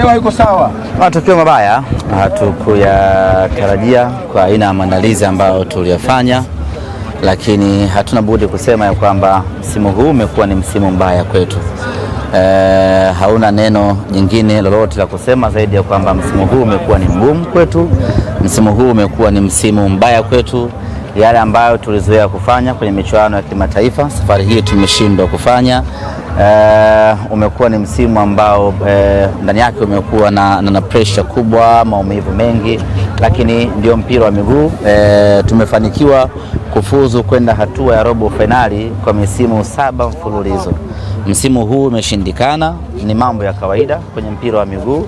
Hewa iko sawa. Matokeo mabaya hatukuyatarajia kwa aina ya maandalizi ambayo tuliyafanya, lakini hatuna budi kusema ya kwamba msimu huu umekuwa ni msimu mbaya kwetu. Hauna neno jingine lolote la kusema zaidi ya kwamba msimu huu umekuwa ni mgumu kwetu. Msimu huu umekuwa ni msimu mbaya kwetu. Yale ambayo tulizoea kufanya kwenye michuano ya kimataifa, safari hii tumeshindwa kufanya. Umekuwa ni msimu ambao ndani yake umekuwa na pressure kubwa, maumivu mengi, lakini ndio mpira wa miguu. Tumefanikiwa kufuzu kwenda hatua ya robo finali kwa misimu 7 mfululizo. Msimu huu umeshindikana, ni mambo ya kawaida kwenye mpira wa miguu.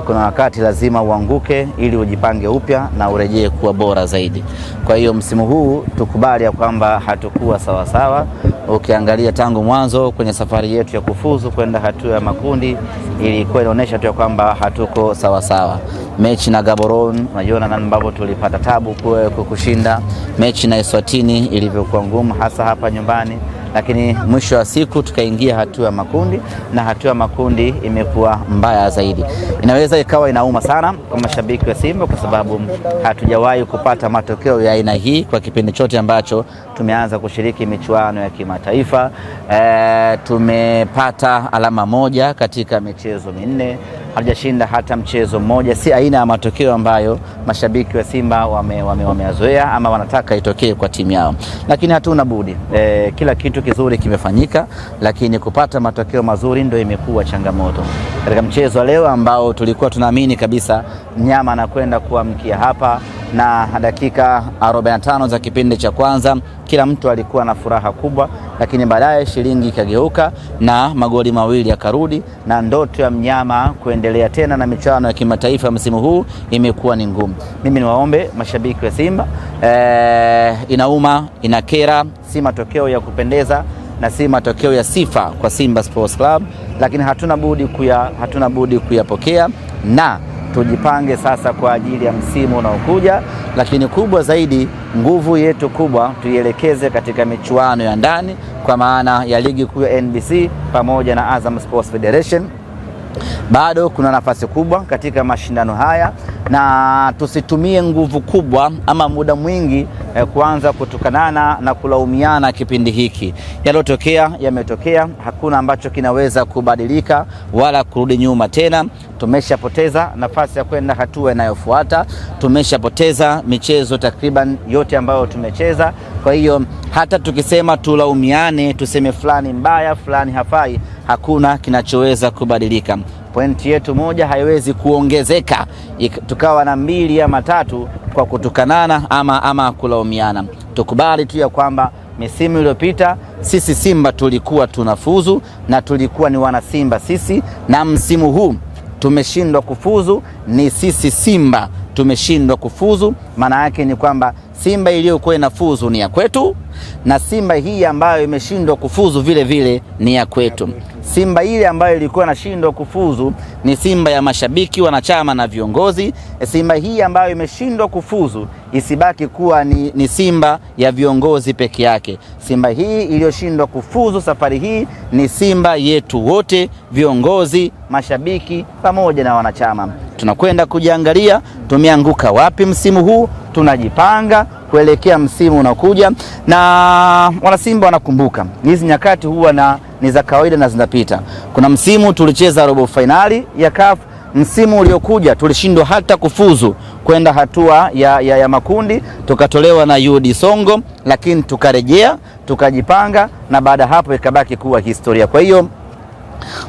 Kuna wakati lazima uanguke ili ujipange upya na urejee kuwa bora zaidi. Kwa hiyo msimu huu tukubali ya kwamba hatukuwa sawa sawa. Ukiangalia tangu mwanzo kwenye safari yetu ya kufuzu kwenda hatua ya makundi, ilikuwa inaonyesha tu kwamba hatuko sawa sawa. Mechi na Gaborone, unajiona namna ambavyo tulipata tabu kushinda. Mechi na Eswatini ilivyokuwa ngumu hasa hapa nyumbani. Lakini mwisho wa siku tukaingia hatua ya makundi, na hatua ya makundi imekuwa mbaya zaidi. Inaweza ikawa inauma sana kwa mashabiki wa Simba kwa sababu hatujawahi kupata matokeo ya aina hii kwa kipindi chote ambacho tumeanza kushiriki michuano ya kimataifa. Tumepata alama moja katika michezo 4, hatujashinda hata mchezo mmoja. Si aina ya matokeo ambayo mashabiki wa Simba wameyazoea ama wanataka itokee kwa timu yao. Lakini hatuna budi. Kila kitu kizuri kimefanyika, lakini kupata matokeo mazuri ndio imekuwa changamoto. Katika mchezo wa leo ambao tulikuwa tunaamini kabisa mnyama anakwenda kuamkia hapa, na dakika 45 za kipindi cha kwanza kila mtu alikuwa na furaha kubwa, lakini baadaye shilingi ikageuka na magoli mawili yakarudi, na ndoto ya mnyama kuendelea tena na michuano ya kimataifa msimu huu imekuwa ni ngumu. Mimi niwaombe mashabiki wa Simba, inauma, inakera, si matokeo ya kupendeza na si matokeo ya sifa kwa Simba Sports Club, lakini hatuna budi kuyapokea na tujipange sasa kwa ajili ya msimu unaokuja. Lakini kubwa zaidi, nguvu yetu kubwa tuielekeze katika michuano ya ndani, kwa maana ya ligi kuu ya NBC pamoja na Azam Sports Federation. Bado kuna nafasi kubwa katika mashindano haya, na tusitumie nguvu kubwa ama muda mwingi kuanza kutukanana na kulaumiana kipindi hiki. Yalotokea yametokea, hakuna ambacho kinaweza kubadilika wala kurudi nyuma tena. Tumeshapoteza nafasi ya kwenda hatua inayofuata. Tumeshapoteza michezo takriban yote ambayo tumecheza. Kwa hiyo hata tukisema tulaumiane, tuseme fulani mbaya, fulani hafai, hakuna kinachoweza kubadilika. Pointi yetu moja haiwezi kuongezeka tukawa na 2 ama 3 kwa kutukanana ama kulaumiana. Tukubali tu ya kwamba misimu iliyopita sisi Simba tulikuwa tunafuzu na tulikuwa ni wana Simba sisi, na msimu huu tumeshindwa kufuzu, ni sisi Simba tumeshindwa kufuzu. Maana yake ni kwamba Simba iliyokuwa inafuzu ni ya kwetu, na Simba hii ambayo imeshindwa kufuzu vile vile ni ya kwetu. Simba ile ambayo ilikuwa inashindwa kufuzu ni Simba ya mashabiki, wanachama na viongozi. Simba hii ambayo imeshindwa kufuzu isibaki kuwa ni Simba ya viongozi peke yake. Simba hii iliyoshindwa kufuzu safari hii ni Simba yetu wote, viongozi, mashabiki pamoja na wanachama. Tunakwenda kujiangalia tumeanguka wapi msimu huu, tunajipanga kuelekea msimu unakuja, na wana Simba wanakumbuka hizi nyakati huwa ni za kawaida na zinapita. Kuna msimu tulicheza robo finali ya CAF, msimu uliokuja tulishindwa hata kufuzu kwenda hatua ya makundi, tukatolewa na UD Songo, lakini tukarejea, tukajipanga, na baada hapo ikabaki kuwa historia. Kwa hiyo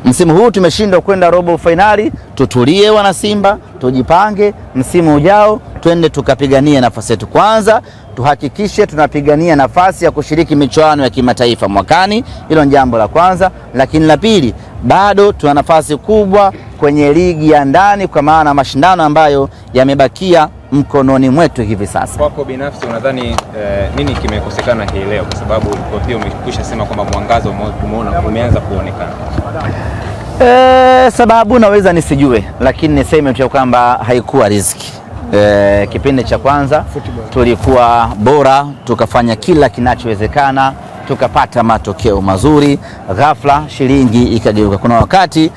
msimu huu tumeshindwa kwenda robo finali, tutulie wana Simba, tujipange. Msimu ujao twende tukapigania nafasi yetu. Kwanza tuhakikishe tunapigania nafasi ya kushiriki michuano ya kimataifa mwakani, hilo ni jambo la kwanza. Lakini la pili, bado tuna nafasi kubwa kwenye ligi ya ndani, kwa maana mashindano ambayo yamebakia mkononi mwetu hivi sasa. Kwako binafsi unadhani nini kimekosekana hii leo, kwa sababu pia umekwisha sema kwamba mwangazo umeanza kuonekana? Sababu naweza nisijue, lakini niseme tu kwamba haikuwa riziki. Kipindi cha kwanza tulikuwa bora, tukafanya kila kinachowezekana tukapata matokeo mazuri, ghafla shilingi ikageuka. Kuna wakati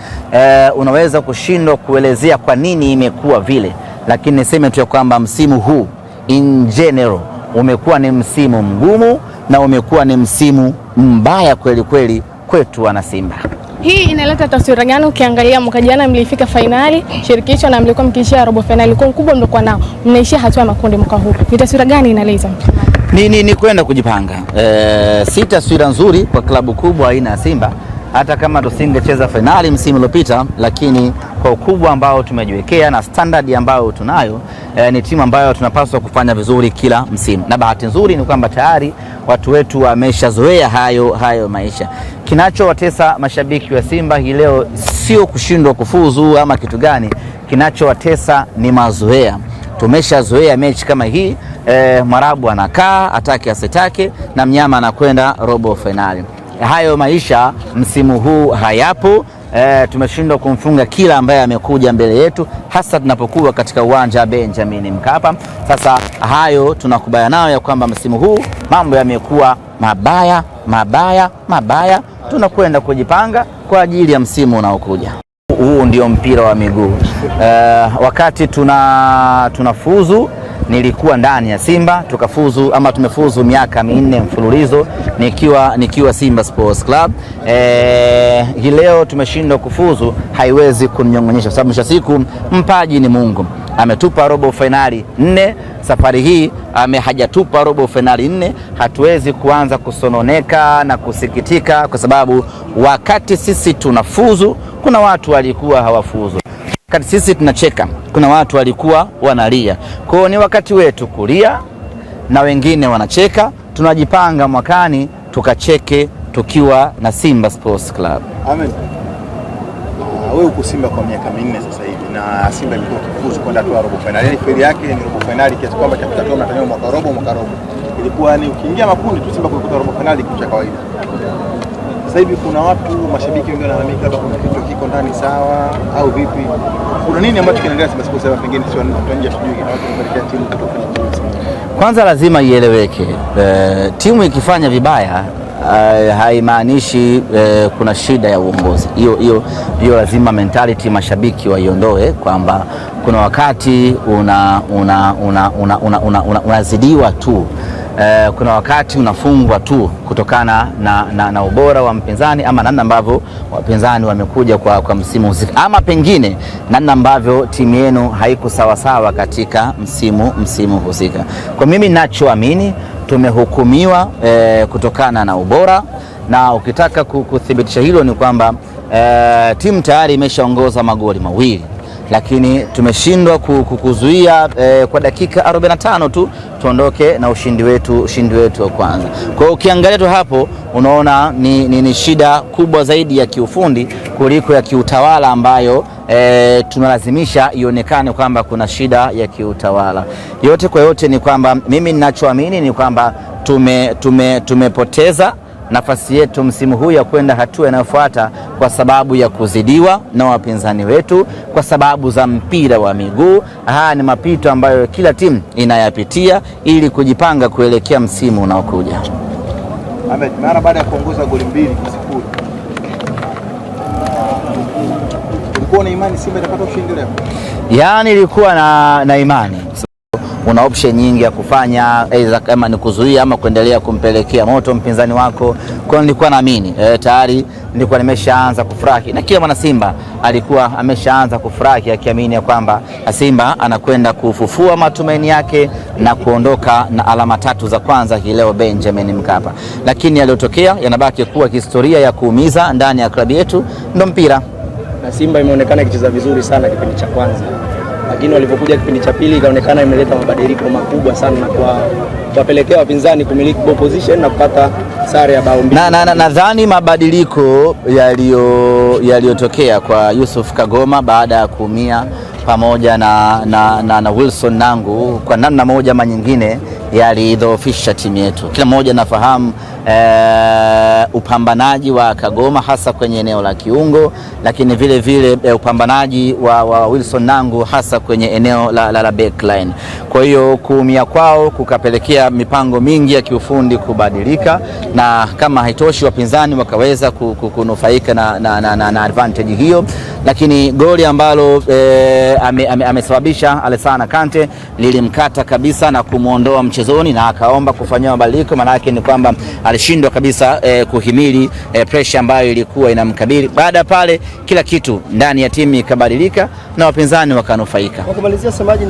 unaweza kushindwa kuelezea kwa nini imekuwa vile, lakini niseme tu kwamba msimu huu in general umekuwa ni msimu mgumu na umekuwa ni msimu mbaya kweli kweli kwetu wana Simba. Hii inaleta taswira gani ukiangalia mwaka jana mlifika finali shirikisho na mlikuwa mkiishia robo finali, kwa ukubwa mlikuwa nao mnaishia hatua ya makundi mwaka huu? Ni taswira gani inaleta? Ni kwenda kujipanga. Si taswira nzuri kwa klabu kubwa aina ya Simba, hata kama tusingecheza finali msimu uliopita, lakini kwa ukubwa ambao tumejiwekea na standard ambayo tunayo, ni timu ambayo tunapaswa kufanya vizuri kila msimu. Na bahati nzuri ni kwamba tayari watu wetu wameshazoea hayo maisha. Kinachowatesa mashabiki wa Simba hii leo sio kushindwa kufuzu ama kitu gani, kinachowatesa ni mazoea. Tumeshazoea mechi kama hii, Mwarabu anakaa atake asitake na mnyama anakwenda robo finali. Hayo maisha msimu huu hayapo. Tumeshindwa kumfunga kila ambaye amekuja mbele yetu, hasa tunapokuwa katika uwanja wa Benjamin Mkapa. Sasa hayo tunakubaliana nayo ya kwamba msimu huu mambo yamekuwa mabaya. Tunakwenda kujipanga kwa ajili ya msimu unaokuja. Huu ndio mpira wa miguu. Wakati tunafuzu nilikuwa ndani ya Simba, tukafuzu ama tumefuzu miaka 4 mfululizo nikiwa Simba Sports Club. Hii leo tumeshindwa kufuzu, haiwezi kuninyong'onyesha, sababu mwisho siku mpaji ni Mungu. Ametupa robo finali 4, safari hii hajatupa robo finali 4. Hatuwezi kuanza kusononeka na kusikitika, kwa sababu wakati sisi tunafuzu kuna watu walikuwa hawafuzu. Wakati sisi tunacheka kuna watu walikuwa wanalia. Kwa hiyo ni wakati wetu kulia na wengine wanacheka. Tunajipanga mwakani tukacheke tukiwa na Simba Sports Club. Amen. Wewe uko Simba kwa miaka 4 sasa hivi na Simba ilikuwa kifuzu kwenda tu robo finali. Yaani kweli yake ni robo finali kiasi kwamba kitatoka mtanyo mwaka robo. Ilikuwa ni ukiingia makundi tu Simba kwa robo finali kwa kawaida. Sasa hivi kuna watu mashabiki wengine wanalalamika labda kuna kitu kiko ndani sawa au vipi? Kuna nini ambacho kinaendelea Simba Sports Club pengine sio nje tujue kina watu wanapelekea timu kutofanya vizuri? Kwanza lazima ieleweke, timu ikifanya vibaya haimaanishi kuna shida ya uongozi. Hiyo lazima mentality mashabiki waiondoe, kwamba kuna wakati unazidiwa tu. Kuna wakati unafungwa tu kutokana na ubora wa mpinzani, ama namna ambavyo wapinzani wamekuja kwa msimu husika, ama pengine namna ambavyo timu yenu haiko sawa katika msimu husika. Kwa mimi ninachoamini, tumehukumiwa kutokana na ubora, na ukitaka kuthibitisha hilo ni kwamba timu tayari imeshaongoza magoli 2, lakini tumeshindwa kukuzuia kwa dakika 45 tu tuondoke na ushindi wetu wa kwanza. Kwa hiyo ukiangalia tu hapo unaona ni shida kubwa zaidi ya kiufundi kuliko ya kiutawala, ambayo tunalazimisha ionekane kwamba kuna shida ya kiutawala. Yote kwa yote ni kwamba mimi ninachoamini ni kwamba tumepoteza nafasi yetu msimu huu ya kwenda hatua inayofuata kwa sababu ya kuzidiwa na wapinzani wetu, kwa sababu za mpira wa miguu. Haya ni mapito ambayo kila timu inayapitia ili kujipanga kuelekea msimu unaokuja. Ahmed, mara baada ya kuongoza goli 2-0, ulikuwa na imani Simba itapata ushindi leo? Yaani nilikuwa na imani. Una option nyingi ya kufanya, aidha kama ni kuzuia ama kuendelea kumpelekea moto mpinzani wako. Kwa nilikuwa naamini tayari nilikuwa nimeshaanza kufurahi, na kila mwana Simba alikuwa ameshaanza kufurahi akiamini ya kwamba Simba anakwenda kufufua matumaini yake na kuondoka na alama 3 za kwanza hii leo Benjamin Mkapa. Lakini yaliyotokea yanabaki kuwa historia ya kuumiza ndani ya klabu yetu, ndo mpira. Na Simba imeonekana ikicheza vizuri sana kipindi cha kwanza, lakini walipokuja kipindi cha pili ikaonekana imeleta mabadiliko makubwa sana na kuwapelekea wapinzani kumiliki ball position na kupata sare ya bao 2. Nadhani mabadiliko yaliyotokea kwa Yusuf Kagoma baada ya kuumia pamoja na Wilson Nangu kwa namna moja ama nyingine yalidhoofisha timu yetu. Kila mmoja nafahamu upambanaji wa Kagoma hasa kwenye eneo la kiungo, lakini vile vile upambanaji wa Wilson Nangu hasa kwenye eneo la backline. Kwa hiyo kuumia kwao kukapelekea mipango mingi ya kiufundi kubadilika, na kama haitoshi wapinzani wakaweza kunufaika na advantage hiyo, lakini goli ambalo amesababisha Alassane Kante lilimkata kabisa na kumuondoa mchezoni, na akaomba kufanywa mabadiliko. Maana yake ni kwamba alishindwa kabisa kuhimili pressure ambayo ilikuwa inamkabili. Baada pale kila kitu ndani ya timu ikabadilika na wapinzani wakanufaika. Kwa kumalizia, semaji